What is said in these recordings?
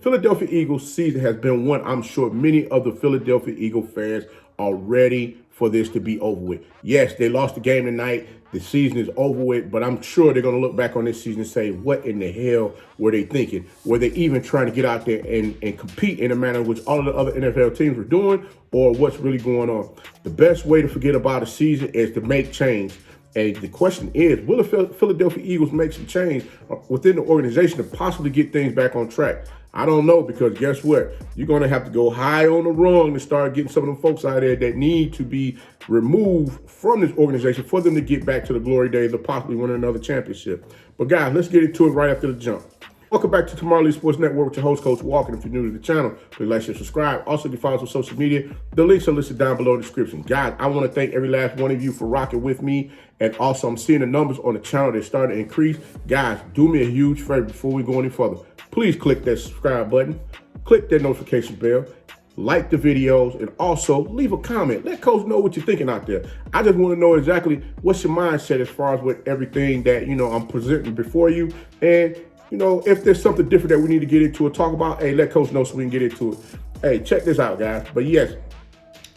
Philadelphia Eagles season has been one I'm sure many of the Philadelphia Eagle fans are ready for this to be over with. Yes, they lost the game tonight. The season is over with, but I'm sure they're going to look back on this season and say, what in the hell were they thinking? Were they even trying to get out there and compete in a manner in which all of the other NFL teams were doing, or what's really going on? The best way to forget about a season is to make change. And the question is, will the Philadelphia Eagles make some change within the organization to possibly get things back on track? I don't know, because guess what? You're going to have to go high on the rung to start getting some of them folks out there that need to be removed from this organization for them to get back to the glory days of possibly winning another championship. But guys, let's get into it right after the jump. Welcome back to Tomorrow League Sports Network with your host, Coach Walker. If you're new to the channel, please like, share, subscribe. Also, you can follow us on social media. The links are listed down below in the description. Guys, I want to thank every last one of you for rocking with me. And also, I'm seeing the numbers on the channel that starting to increase. Guys, do me a huge favor before we go any further. Please click that subscribe button. Click that notification bell. Like the videos, and also leave a comment. Let Coach know what you're thinking out there. I just want to know exactly what's your mindset as far as with everything that, I'm presenting before you. And if there's something different that we need to get into or talk about, hey, let Coach know so we can get into it. Hey, check this out, guys. But yes,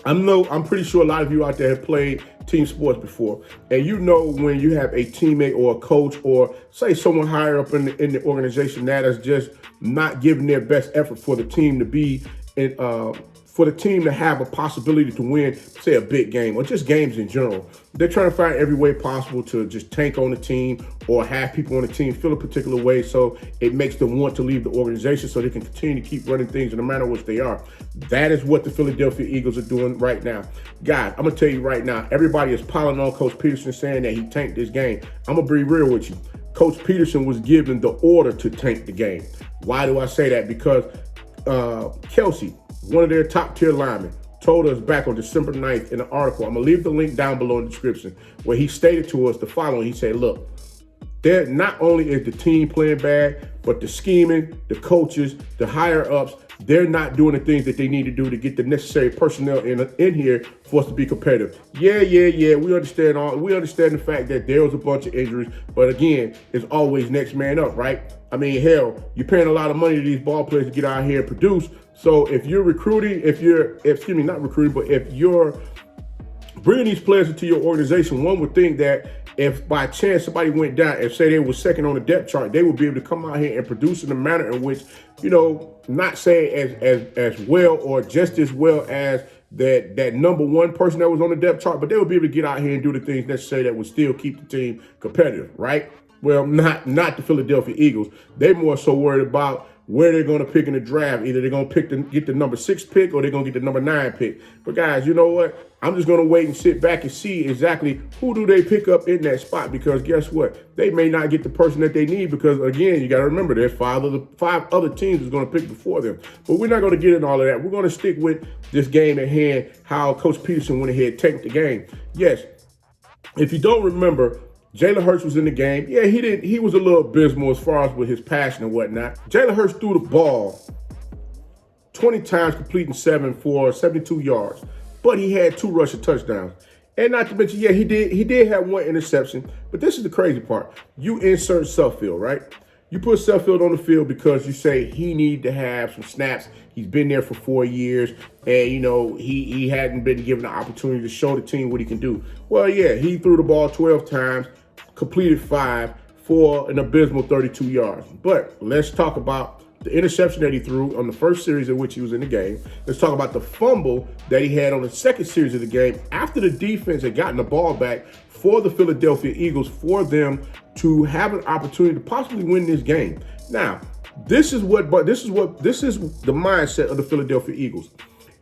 I'm pretty sure a lot of you out there have played team sports before. And when you have a teammate or a coach or say someone higher up in the organization that is just not giving their best effort for the team to be in, for the team to have a possibility to win, say, a big game or just games in general. They're trying to find every way possible to just tank on the team or have people on the team feel a particular way, so it makes them want to leave the organization so they can continue to keep running things in the manner in which they are. That is what the Philadelphia Eagles are doing right now. Guys, I'm going to tell you right now, everybody is piling on Coach Pederson saying that he tanked this game. I'm going to be real with you. Coach Pederson was given the order to tank the game. Why do I say that? Because Kelsey, one of their top tier linemen, told us back on December 9th in an article, I'm going to leave the link down below in the description, where he stated to us the following. He said, look, there not only is the team playing bad, but the scheming, the coaches, the higher ups, they're not doing the things that they need to do to get the necessary personnel in here for us to be competitive. Yeah. We understand the fact that there was a bunch of injuries, but again, it's always next man up, right? I mean, hell, you're paying a lot of money to these ball players to get out here and produce. So if you're recruiting, if you're bringing these players into your organization, one would think that if by chance somebody went down, if say they were second on the depth chart, they would be able to come out here and produce in a manner in which, not say as well or just as well as that number one person that was on the depth chart, but they would be able to get out here and do the things necessary that would still keep the team competitive, right? Well, not the Philadelphia Eagles. They're more so worried about where they're going to pick in the draft. Either they're going to get the number 6 pick or they're going to get the number 9 pick. But guys, you know what? I'm just going to wait and sit back and see exactly who do they pick up in that spot, because guess what? They may not get the person that they need because, again, you got to remember there's five other teams that's going to pick before them. But we're not going to get into all of that. We're going to stick with this game at hand, how Coach Pederson went ahead and tanked the game. Yes, if you don't remember, Jalen Hurts was in the game. Yeah, he was a little abysmal as far as with his passion and whatnot. Jalen Hurts threw the ball 20 times, completing 7 for 72 yards. But he had 2 rushing touchdowns. And not to mention, yeah, he did have 1 interception. But this is the crazy part. You insert Suffield, right? You put Suffield on the field because you say he need to have some snaps. He's been there for 4 years, and, he hadn't been given the opportunity to show the team what he can do. Well, yeah, he threw the ball 12 times, completed 5 for an abysmal 32 yards. But let's talk about the interception that he threw on the first series in which he was in the game. Let's talk about the fumble that he had on the second series of the game after the defense had gotten the ball back for the Philadelphia Eagles for them to have an opportunity to possibly win this game. Now, this is the mindset of the Philadelphia Eagles.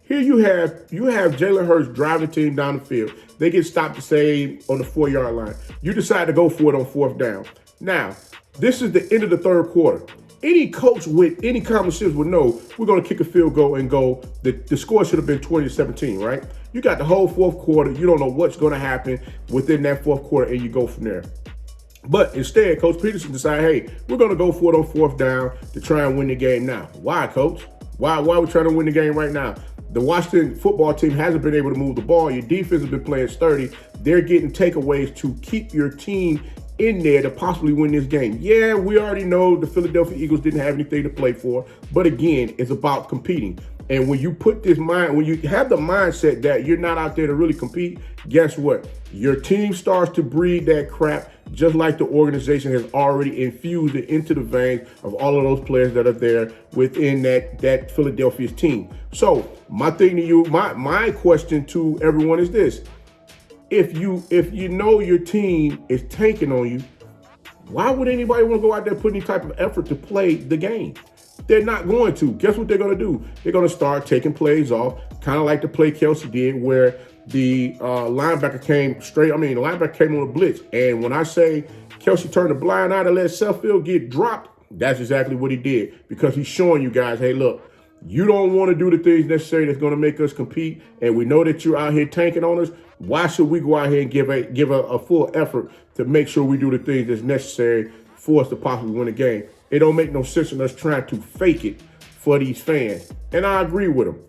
Here you have Jalen Hurts driving the team down the field. They get stopped to save on the 4-yard line. You decide to go for it on 4th down. Now, this is the end of the 3rd quarter. Any coach with any common sense would know we're going to kick a field goal and go. The score should have been 20-17, right? You got the whole 4th quarter. You don't know what's going to happen within that 4th quarter, and you go from there. But instead, Coach Pederson decided, hey, we're going to go for it on 4th down to try and win the game now. Why, Coach? Why are we trying to win the game right now? The Washington football team hasn't been able to move the ball. Your defense has been playing sturdy. They're getting takeaways to keep your team in there to possibly win this game. Yeah, we already know the Philadelphia Eagles didn't have anything to play for, but again, it's about competing. And when you put this mind, when you have the mindset that you're not out there to really compete, guess what? Your team starts to breed that crap, just like the organization has already infused it into the veins of all of those players that are there within that Philadelphia's team. So my thing to you, my question to everyone is this. If you know your team is tanking on you, why would anybody want to go out there and put any type of effort to play the game? They're not going to. Guess what they're going to do? They're going to start taking plays off, kind of like the play Tlsn did where the linebacker came straight. I mean, the linebacker came on a blitz. And when I say Tlsn turned a blind eye to let Suffield get dropped, that's exactly what he did, because he's showing you guys, hey, look, you don't want to do the things necessary that's going to make us compete, and we know that you're out here tanking on us. Why should we go out here and give a full effort to make sure we do the things that's necessary for us to possibly win a game? It don't make no sense in us trying to fake it for these fans. And I agree with them.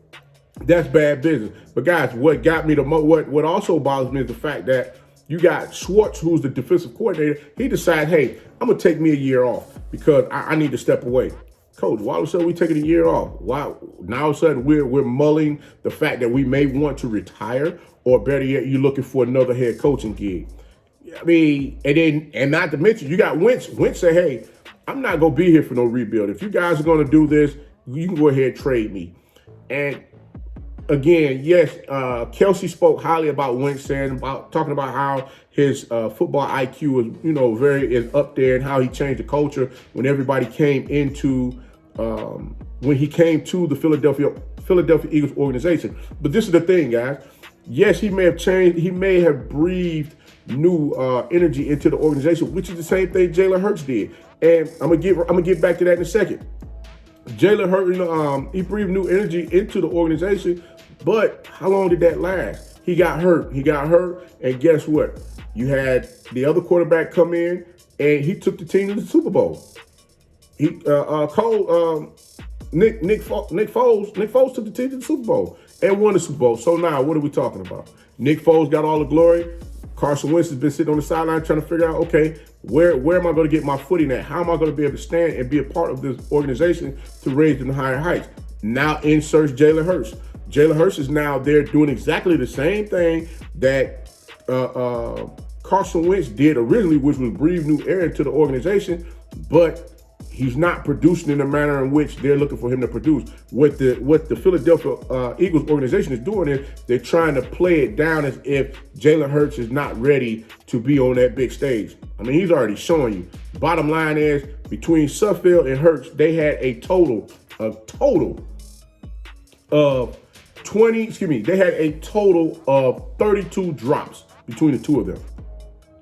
That's bad business. But guys, what got me the most, what also bothers me is the fact that you got Schwartz, who's the defensive coordinator. He decided, hey, I'm going to take me a year off because I need to step away. Coach, why all of a sudden we taking a year off? Why now all of a sudden we're mulling the fact that we may want to retire, or better yet, you're looking for another head coaching gig. I mean, and not to mention, you got Wentz. Wentz said, hey, I'm not going to be here for no rebuild. If you guys are going to do this, you can go ahead and trade me. And again, yes, Tlsn spoke highly about Wentz, talking about how his football IQ is up there, and how he changed the culture when everybody came into when he came to the Philadelphia Eagles organization. But this is the thing, guys. Yes, he may have changed. He may have breathed new energy into the organization, which is the same thing Jalen Hurts did. And I'm gonna get back to that in a second. Jalen Hurts, he breathed new energy into the organization, but how long did that last? He got hurt, and guess what? You had the other quarterback come in, and he took the team to the Super Bowl. Nick Foles took the team to the Super Bowl and won the Super Bowl. So now, what are we talking about? Nick Foles got all the glory. Carson Wentz has been sitting on the sideline trying to figure out, okay, where am I going to get my footing at? How am I going to be able to stand and be a part of this organization to raise them to higher heights? Now inserts Jalen Hurts. Jalen Hurts is now there doing exactly the same thing that Carson Wentz did originally, which was breathe new air into the organization, but he's not producing in the manner in which they're looking for him to produce. What the Philadelphia Eagles organization is doing is they're trying to play it down as if Jalen Hurts is not ready to be on that big stage. I mean, he's already showing you. Bottom line is, between Suffield and Hurts, they had a total of 32 drops between the two of them.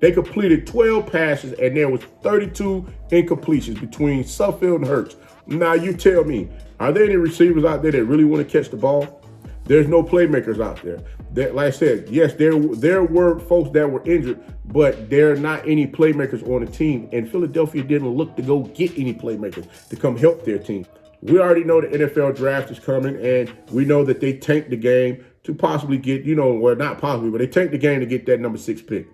They completed 12 passes, and there was 32 incompletions between Suffield and Hurts. Now, you tell me, are there any receivers out there that really want to catch the ball? There's no playmakers out there. Like I said, yes, there were folks that were injured, but there are not any playmakers on the team, and Philadelphia didn't look to go get any playmakers to come help their team. We already know the NFL draft is coming, and we know that they tanked the game to possibly get, not possibly, but they tanked the game to get that number 6 pick.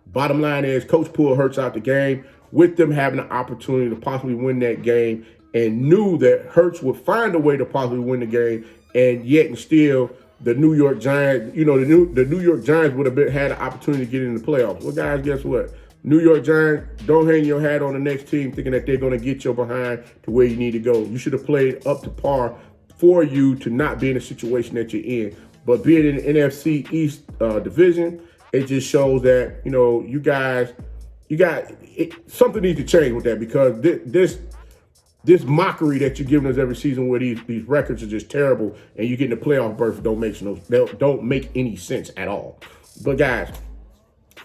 Bottom line is, Coach pulled Hurts out the game with them having an opportunity to possibly win that game, and knew that Hurts would find a way to possibly win the game, and yet and still the New York Giants, the New York Giants would have had an opportunity to get in the playoffs. Well, guys, guess what? New York Giants, don't hang your hat on the next team thinking that they're going to get you behind to where you need to go. You should have played up to par for you to not be in the situation that you're in. But being in the NFC East division, it just shows that, something needs to change with that, because this mockery that you're giving us every season where these records are just terrible and you get in the playoff berth don't make any sense at all. But guys,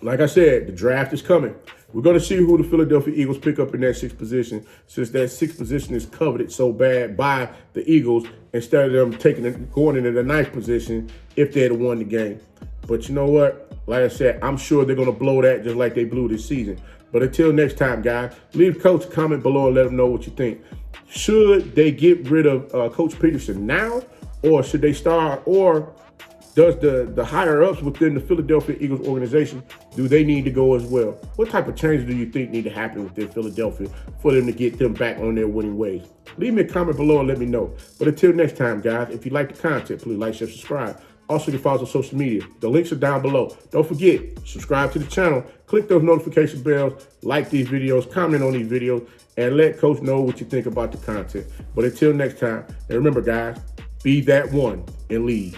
like I said, the draft is coming. We're going to see who the Philadelphia Eagles pick up in that 6th position, since that 6th position is coveted so bad by the Eagles, instead of them going into the 9th position if they had won the game. But you know what? Like I said, I'm sure they're going to blow that just like they blew this season. But until next time, guys, leave Coach a comment below and let them know what you think. Should they get rid of Coach Pederson now, or should they start, or Does the higher ups within the Philadelphia Eagles organization, do they need to go as well? What type of changes do you think need to happen within Philadelphia for them to get them back on their winning ways? Leave me a comment below and let me know. But until next time, guys, if you like the content, please like, share, subscribe. Also, you can follow us on social media. The links are down below. Don't forget, subscribe to the channel, click those notification bells, like these videos, comment on these videos, and let Coach know what you think about the content. But until next time, and remember, guys, be that one and lead.